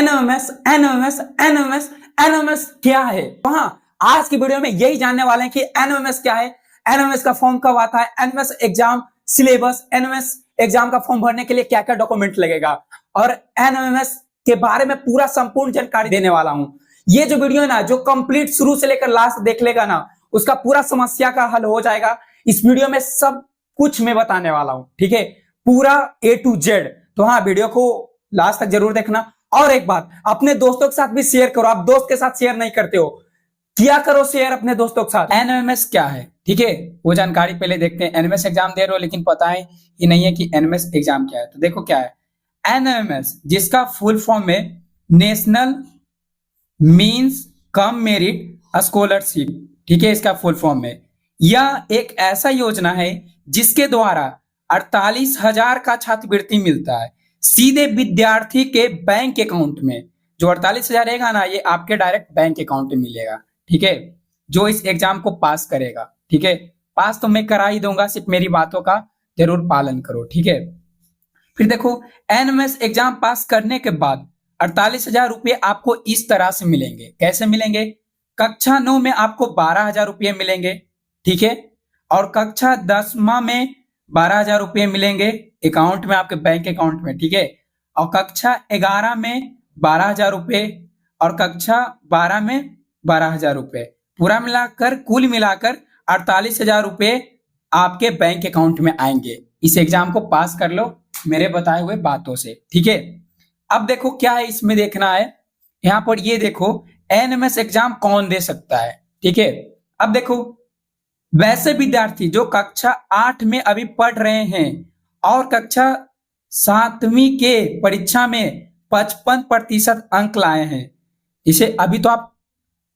एनओएमएस एनओएमएस एनओएमएस एनओएमएस क्या है। तो हाँ, आज की वीडियो में यही जानने वाले हैं कि एनओएमएस क्या है, एनओएमएस का फॉर्म कब आता है, एनओएमएस एग्जाम सिलेबस, एनओएमएस एग्जाम का फॉर्म भरने के लिए क्या क्या डॉक्यूमेंट लगेगा और एनओएमएस के बारे में पूरा संपूर्ण जानकारी देने वाला हूं। ये जो वीडियो है ना, जो कंप्लीट शुरू से लेकर लास्ट देख लेगा ना, उसका पूरा समस्या का हल हो जाएगा। इस वीडियो में सब कुछ मैं बताने वाला हूं, ठीक है, पूरा A to Z। तो हाँ, वीडियो को लास्ट तक जरूर देखना। और एक बात, अपने दोस्तों के साथ भी शेयर करो। आप दोस्त के साथ शेयर नहीं करते हो, किया करो शेयर अपने दोस्तों के साथ। एनओएमएस क्या है, ठीक है, वो जानकारी पहले देखते हैं। एनओएमएस एग्जाम दे रहे हो लेकिन पता है ही नहीं है कि एनओएमएस एग्जाम क्या है। तो देखो क्या है एनओएमएस, जिसका फुल फॉर्म है national means cum merit scholarship, ठीक है, इसका फुल फॉर्म है। यह एक ऐसा योजना है जिसके द्वारा 48,000 का छात्रवृत्ति मिलता है सीधे विद्यार्थी के बैंक अकाउंट में। जो 48,000 रहेगा ना, ये आपके डायरेक्ट बैंक अकाउंट में मिलेगा, ठीक है, जो इस एग्जाम को पास करेगा। ठीक है, पास तो मैं करा ही दूंगा, सिर्फ मेरी बातों का जरूर पालन करो, ठीक है। फिर देखो, एनएमएस एग्जाम पास करने के बाद 48,000 रुपये आपको इस तरह से मिलेंगे। कैसे मिलेंगे? कक्षा 9 में आपको 12,000 रुपये मिलेंगे, ठीक है, और कक्षा 10वां में 12,000 रुपये मिलेंगे अकाउंट में, आपके बैंक अकाउंट में, ठीक है, और कक्षा 11 में 12,000 रुपये और कक्षा 12 में 12,000 रुपये, पूरा मिलाकर कुल मिलाकर 48,000 रुपये आपके बैंक अकाउंट में आएंगे। इस एग्जाम को पास कर लो मेरे बताए हुए बातों से, ठीक है। अब देखो क्या है इसमें देखना है, यहां पर ये देखो एनएमएस एग्जाम कौन दे सकता है, ठीक है। अब देखो, वैसे विद्यार्थी जो कक्षा 8 में अभी पढ़ रहे हैं और कक्षा 7वीं के परीक्षा में 55% अंक लाए हैं। इसे अभी तो आप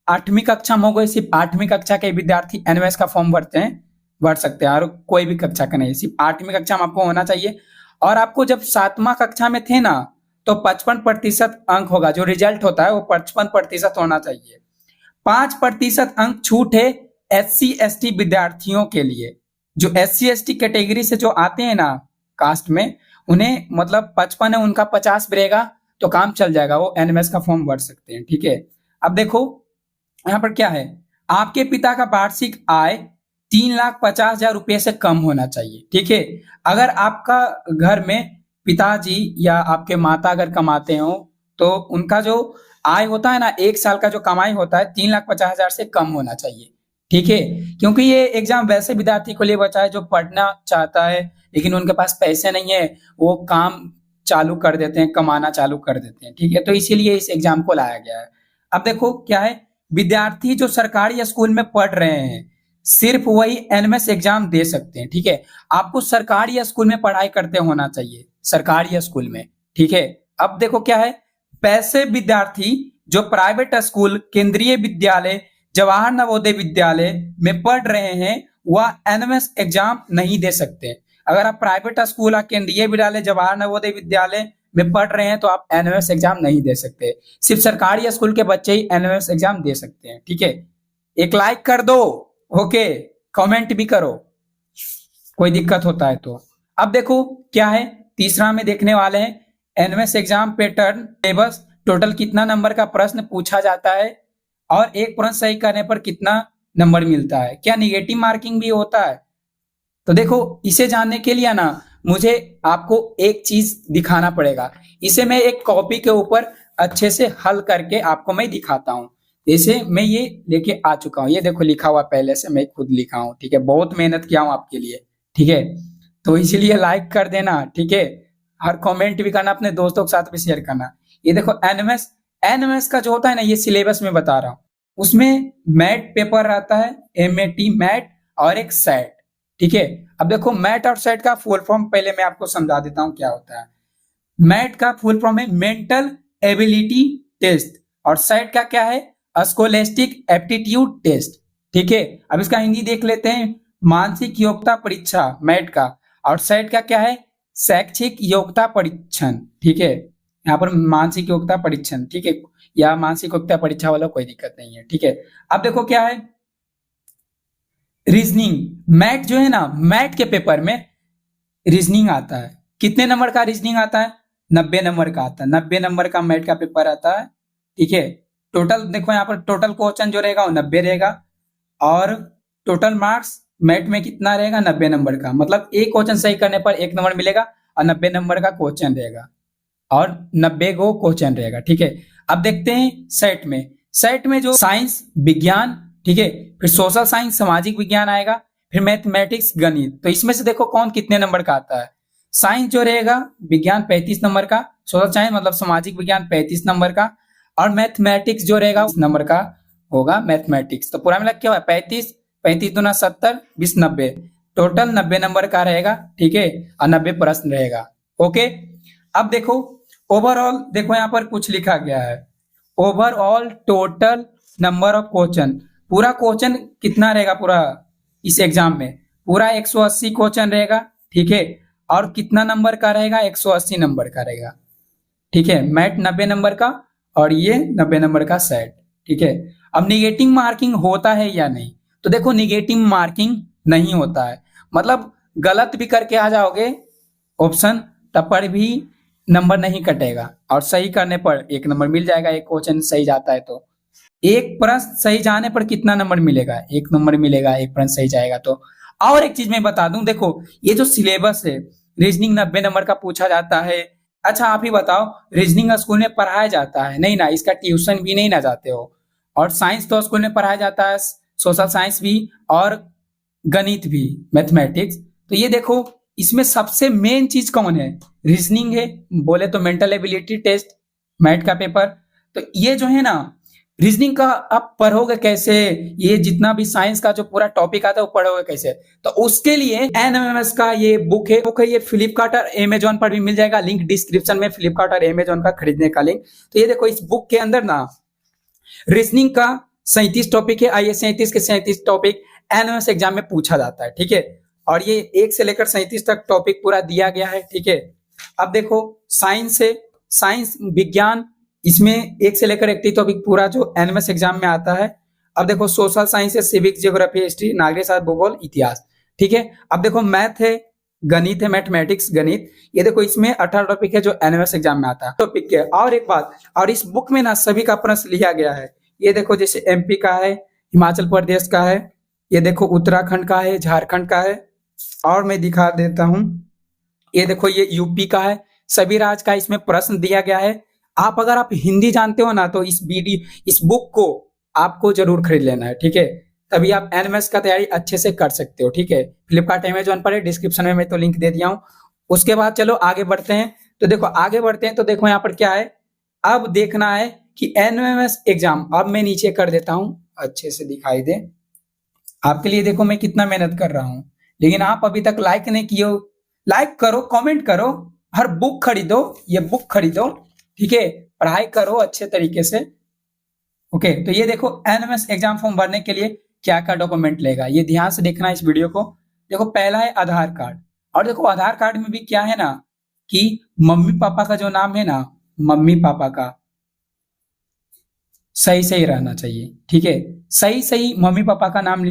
8वीं कक्षा में हो गए, सिर्फ 8वीं कक्षा के विद्यार्थी एनएमएस का फॉर्म भर सकते हैं, और कोई भी कक्षा का नहीं, सिर्फ 8वीं कक्षा में आपको होना चाहिए। और आपको जब 7वां कक्षा में थे ना, तो 55% अंक होगा, जो रिजल्ट होता है वो 55% होना चाहिए। 5% अंक छूट है SC/ST विद्यार्थियों के लिए। जो SC/ST कैटेगरी से जो आते हैं ना कास्ट में, उन्हें मतलब 55 है, उनका 50 भी रहेगा तो काम चल जाएगा, वो एनएमएस का फॉर्म भर सकते हैं, ठीक है। अब देखो यहाँ पर क्या है, आपके पिता का वार्षिक आय 3,50,000 रुपये से कम होना चाहिए, ठीक है। अगर आपका घर में पिताजी या आपके माता अगर कमाते हो तो उनका जो आय होता है ना, एक साल का जो कमाई होता है 3,50,000 से कम होना चाहिए, ठीक है। क्योंकि ये एग्जाम वैसे विद्यार्थी को लिए बचा है जो पढ़ना चाहता है लेकिन उनके पास पैसे नहीं है, वो काम चालू कर देते हैं, कमाना चालू कर देते हैं, ठीक है। तो इसीलिए इस एग्जाम को लाया गया है। अब देखो क्या है, विद्यार्थी जो सरकारी स्कूल में पढ़ रहे हैं सिर्फ वही एनएमएस एग्जाम दे सकते हैं, ठीक है। आपको सरकारी स्कूल में पढ़ाई करते होना चाहिए, सरकारी स्कूल में, ठीक है। अब देखो क्या है, पैसे विद्यार्थी जो प्राइवेट स्कूल, केंद्रीय विद्यालय, जवाहर नवोदय विद्यालय में पढ़ रहे हैं वह एनएमएस एग्जाम नहीं दे सकते। अगर आप प्राइवेट स्कूल, केंद्रीय विद्यालय, जवाहर नवोदय विद्यालय में पढ़ रहे हैं तो आप एनएमएस एग्जाम नहीं दे सकते। सिर्फ सरकारी स्कूल के बच्चे ही एनएमएस एग्जाम दे सकते हैं, ठीक है। एक लाइक कर दो, ओके, कमेंट भी करो कोई दिक्कत होता है तो। अब देखो क्या है, तीसरा में देखने वाले हैं NMS exam pattern syllabus, total कितना नंबर का प्रश्न पूछा जाता है और एक प्रश्न सही करने पर कितना नंबर मिलता है, क्या निगेटिव मार्किंग भी होता है। तो देखो, इसे जानने के लिए ना मुझे आपको एक चीज दिखाना पड़ेगा। इसे मैं एक कॉपी के ऊपर अच्छे से हल करके आपको मैं दिखाता हूँ। जैसे मैं ये लेके आ चुका हूँ, ये देखो लिखा हुआ पहले से, मैं खुद लिखा हूँ, ठीक है, बहुत मेहनत किया हूँ आपके लिए, ठीक है। तो इसीलिए लाइक कर देना, ठीक है, हर कमेंट भी करना, अपने दोस्तों के साथ भी शेयर करना। ये देखो एनएमएस का जो होता है ना, ये सिलेबस में बता रहा हूँ, उसमें मैट पेपर रहता है, MAT मैट, और एक सेट, ठीक है। अब देखो मैट और सेट का फुल फॉर्म पहले मैं आपको समझा देता हूं क्या होता है। मैट का फुल फॉर्म है मेंटल एबिलिटी टेस्ट, और सेट का क्या है, स्कोलेस्टिक एप्टीट्यूड टेस्ट, ठीक है। अब इसका हिंदी देख लेते हैं, मानसिक योग्यता परीक्षा मैट का, और सेट का क्या है, शैक्षिक योग्यता परीक्षण, ठीक है। यहाँ पर मानसिक योग्यता परीक्षण, ठीक है, या मानसिक योग्यता परीक्षा वाला कोई दिक्कत नहीं है, ठीक है। अब देखो क्या है, रीजनिंग मैट जो है ना, मैट के पेपर में रीजनिंग आता है। कितने नंबर का रीजनिंग आता है, 90 नंबर का आता है, 90 नंबर का मैथ का पेपर आता है। ठीक है, टोटल देखो यहाँ पर टोटल क्वेश्चन जो रहेगा वो 90 रहेगा, और टोटल मार्क्स मैथ में कितना रहेगा, 90 नंबर का। मतलब एक क्वेश्चन सही करने पर 1 नंबर मिलेगा, और 90 नंबर का क्वेश्चन रहेगा, और 90 गो क्वेश्चन रहेगा। ठीक है, अब देखते हैं सेट में। सेट में जो साइंस, विज्ञान, ठीक है, फिर सोशल साइंस, सामाजिक विज्ञान आएगा, फिर मैथमेटिक्स, गणित। तो इसमें से देखो कौन कितने नंबर का आता है। साइंस जो रहेगा, विज्ञान 35 नंबर का, सोशल साइंस मतलब सामाजिक विज्ञान 35 नंबर का, और मैथमेटिक्स जो रहेगा उस नंबर का होगा मैथमेटिक्स। तो पूरा मिला क्या हुआ, 35, 35 दूना 70, 20 90, टोटल 90 नंबर का रहेगा। ठीक है, और 90 प्रश्न रहेगा। ओके, अब देखो ओवरऑल, देखो यहाँ पर कुछ लिखा गया है, overall total number of question. पूरा क्वेश्चन कितना रहेगा पूरा इस एग्जाम में, पूरा 180 क्वेश्चन रहेगा। ठीक है, और कितना नंबर का रहेगा, 180 नंबर का रहेगा। ठीक है, मैथ 90 नंबर का, और ये 90 नंबर का सेट। ठीक है, अब निगेटिव मार्किंग होता है या नहीं, तो देखो निगेटिव मार्किंग नहीं होता है। मतलब गलत भी करके आ जाओगे ऑप्शन, तब पर भी नंबर नहीं कटेगा, और सही करने पर 1 नंबर मिल जाएगा। एक क्वेश्चन सही जाता है तो एक प्रश्न सही जाने पर कितना नंबर मिलेगा, 1 नंबर मिलेगा, एक प्रश्न सही जाएगा तो। और एक चीज मैं बता दूं, देखो ये जो सिलेबस है, रीजनिंग 90 नंबर का पूछा जाता है। अच्छा आप ही बताओ, रीजनिंग स्कूल में पढ़ाया जाता है नहीं ना, इसका ट्यूशन भी नहीं ना जाते हो। और साइंस तो स्कूल में पढ़ाया जाता है, सोशल साइंस भी, और गणित भी, मैथमेटिक्स। तो ये देखो इसमें सबसे मेन चीज कौन है, रीजनिंग है। बोले तो मेंटल एबिलिटी टेस्ट, मैथ का पेपर। तो ये जो है ना, रीजनिंग का आप पढ़ोगे कैसे, ये जितना भी साइंस का जो पूरा टॉपिक आता है वो पढ़ोगे कैसे। तो उसके लिए एनएमएमएस का ये बुक है, ये फ्लिपकार्ट और अमेजोन पर भी मिल जाएगा, लिंक डिस्क्रिप्शन में, फ्लिपकार्ट और अमेजोन का खरीदने का लिंक। तो ये देखो इस बुक के अंदर ना रीजनिंग का 37 टॉपिक है, आइए 37 के 37 टॉपिक एनएमएस एग्जाम में पूछा जाता है। ठीक है, और ये 1 से लेकर 37 तक टॉपिक पूरा दिया गया है। ठीक है, अब देखो साइंस है, साइंस विज्ञान, इसमें 1 से लेकर 31 टॉपिक पूरा जो एनएमएस एग्जाम में आता है। अब देखो सोशल साइंस है, सिविक्स, ज्योग्राफी, हिस्ट्री, नागरिक शास्त्र, भूगोल, इतिहास। ठीक है, अब देखो मैथ है, गणित है, मैथमेटिक्स, गणित। ये देखो इसमें 18 टॉपिक है जो एनएमएस एग्जाम में आता है टॉपिक के। और एक बात, और इस बुक में ना सभी का प्रश्न लिया गया है। ये देखो जैसे एमपी का है, हिमाचल प्रदेश का है, ये देखो उत्तराखंड का है, झारखंड का है, और मैं दिखा देता हूं, ये देखो ये यूपी का है। सभी राज्य का इसमें प्रश्न दिया गया है। आप अगर आप हिंदी जानते हो ना, तो इस बुक को आपको जरूर खरीद लेना है। ठीक है, तभी आप एनएमएस का तैयारी अच्छे से कर सकते हो। ठीक है, फ्लिपकार्ट अमेजोन पर है, डिस्क्रिप्शन में मैं तो लिंक दे दिया हूं। उसके बाद चलो आगे बढ़ते हैं। तो देखो आगे बढ़ते हैं, तो देखो यहाँ पर क्या है, अब देखना है कि एनएमएस एग्जाम, अब मैं नीचे कर देता हूं अच्छे से दिखाई दे आपके लिए। देखो मैं कितना मेहनत कर रहा हूं, लेकिन आप अभी तक लाइक नहीं किए हो। लाइक करो, कमेंट करो, हर बुक खरीदो, ये बुक खरीदो। ठीक है, पढ़ाई करो अच्छे तरीके से। ओके, तो ये देखो एनएमएस एग्जाम फॉर्म भरने के लिए क्या क्या डॉक्यूमेंट लेगा, ये ध्यान से देखना इस वीडियो को। देखो पहला है आधार कार्ड, और देखो आधार कार्ड में भी क्या है ना, कि मम्मी पापा का जो नाम है ना, मम्मी पापा का सही सही रहना चाहिए। ठीक है, सही सही मम्मी पापा का नाम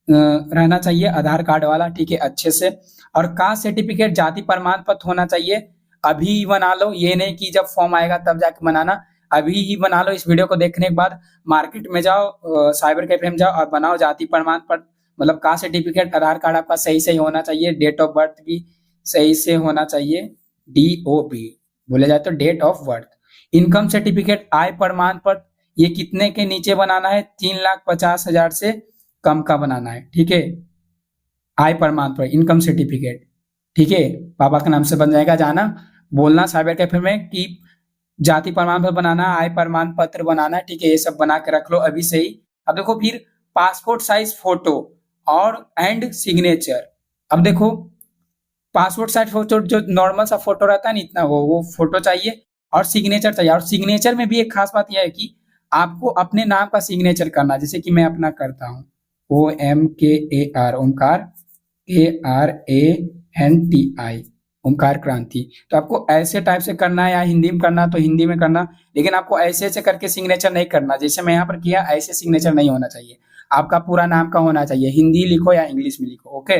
रहना चाहिए आधार कार्ड वाला। ठीक है, अच्छे से। और कास्ट सर्टिफिकेट, जाति प्रमाण पत्र होना चाहिए। अभी ही बना लो, ये नहीं कि जब फॉर्म आएगा तब जाके बनाना, अभी ही बना लो। इस वीडियो को देखने के बाद मार्केट में जाओ, साइबर कैफे में जाओ और बनाओ जाति प्रमाण पत्र, मतलब कास्ट सर्टिफिकेट, आधार कार्ड आपका सही सही होना चाहिए, डेट ऑफ बर्थ भी सही से होना चाहिए, DOB बोले जाए तो date of birth. Income certificate, आय प्रमाण पत्र, ये कितने के नीचे बनाना है, 3,50,000 से कम का बनाना है। ठीक है, आय प्रमाण पत्र, इनकम सर्टिफिकेट। ठीक है, पापा के नाम से बन जाएगा, जाना बोलना साइबर कैफे में कि जाति प्रमाण पत्र बनाना, आय प्रमाण पत्र बनाना। ठीक है, ये सब बना के रख लो अभी से ही। अब देखो फिर पासपोर्ट साइज फोटो और एंड सिग्नेचर। अब देखो पासपोर्ट साइज फोटो जो नॉर्मल सा फोटो रहता है ना, इतना वो फोटो चाहिए, और सिग्नेचर चाहिए। और सिग्नेचर में भी एक खास बात यह है कि आपको अपने नाम का सिग्नेचर करना, जैसे कि मैं अपना करता हूँ, OMKAR, ओमकार, KRANTI, ओमकार क्रांति। तो आपको ऐसे टाइप से करना है, या हिंदी में करना तो हिंदी में करना, लेकिन आपको ऐसे ऐसे करके सिग्नेचर नहीं करना, जैसे मैं यहाँ पर किया, ऐसे सिग्नेचर नहीं होना चाहिए। आपका पूरा नाम का होना चाहिए, हिंदी लिखो या इंग्लिश में लिखो। ओके,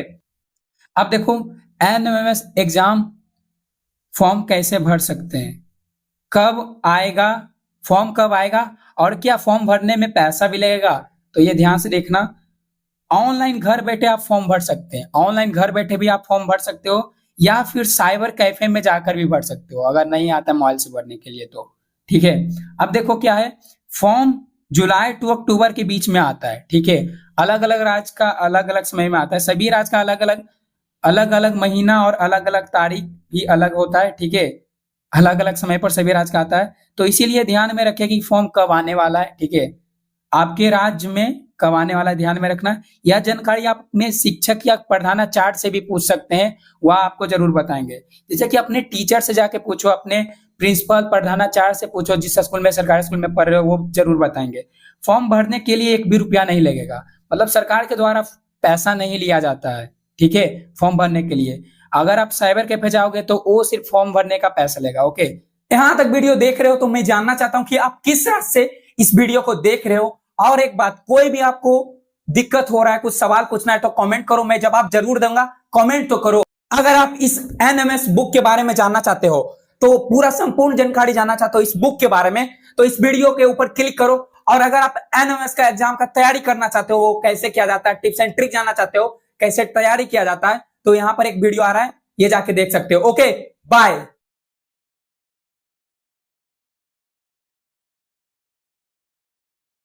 अब देखो एनएमएमएस एग्जाम फॉर्म कैसे भर सकते हैं, कब आएगा, फॉर्म कब आएगा, और क्या फॉर्म भरने में पैसा भी लगेगा। तो ये ध्यान से देखना, ऑनलाइन घर बैठे आप फॉर्म भर सकते हैं, ऑनलाइन घर बैठे भी आप फॉर्म भर सकते हो, या फिर साइबर कैफे में जाकर भी भर सकते हो, अगर नहीं आता मोबाइल से भरने के लिए तो। ठीक है, अब देखो क्या है, फॉर्म जुलाई टू अक्टूबर के बीच में आता है। ठीक है, अलग अलग राज्य का अलग अलग समय में आता है, सभी राज्य का अलग अलग महीना और अलग अलग तारीख भी अलग होता है। ठीक है, अलग अलग समय पर सभी राज्य का आता है, तो इसीलिए ध्यान में रखें कि फॉर्म कब आने वाला है। ठीक है, आपके राज्य में कब आने वाला है ध्यान में रखना। यह जानकारी आप अपने शिक्षक या प्रधानाचार्य से भी पूछ सकते हैं, वह आपको जरूर बताएंगे। जैसे कि अपने टीचर से जाके पूछो, अपने प्रिंसिपल प्रधानाचार्य से पूछो, जिस स्कूल में सरकारी स्कूल में पढ़ रहे हो वो जरूर बताएंगे। फॉर्म भरने के लिए 1 भी रुपया नहीं लगेगा, मतलब सरकार के द्वारा पैसा नहीं लिया जाता है। ठीक है, फॉर्म भरने के लिए अगर आप साइबर कैफे जाओगे तो वो सिर्फ फॉर्म भरने का पैसा लेगा। ओके, यहां तक वीडियो देख रहे हो तो मैं जानना चाहता हूं कि आप किस रास्ते से इस वीडियो को देख रहे हो। और एक बात, कोई भी आपको दिक्कत हो रहा है, कुछ सवाल पूछना है तो कमेंट करो, मैं जवाब जरूर दूंगा, कमेंट तो करो। अगर आप इस एनएमएस बुक के बारे में जानना चाहते हो, तो पूरा संपूर्ण जानकारी जानना चाहते हो इस बुक के बारे में, तो इस वीडियो के ऊपर क्लिक करो। और अगर आप एनएमएस का एग्जाम का तैयारी करना चाहते हो, कैसे किया जाता है, टिप्स एंड ट्रिक जानना चाहते हो कैसे तैयारी किया जाता है, तो यहां पर एक वीडियो आ रहा है, ये जाके देख सकते हो। Okay, bye.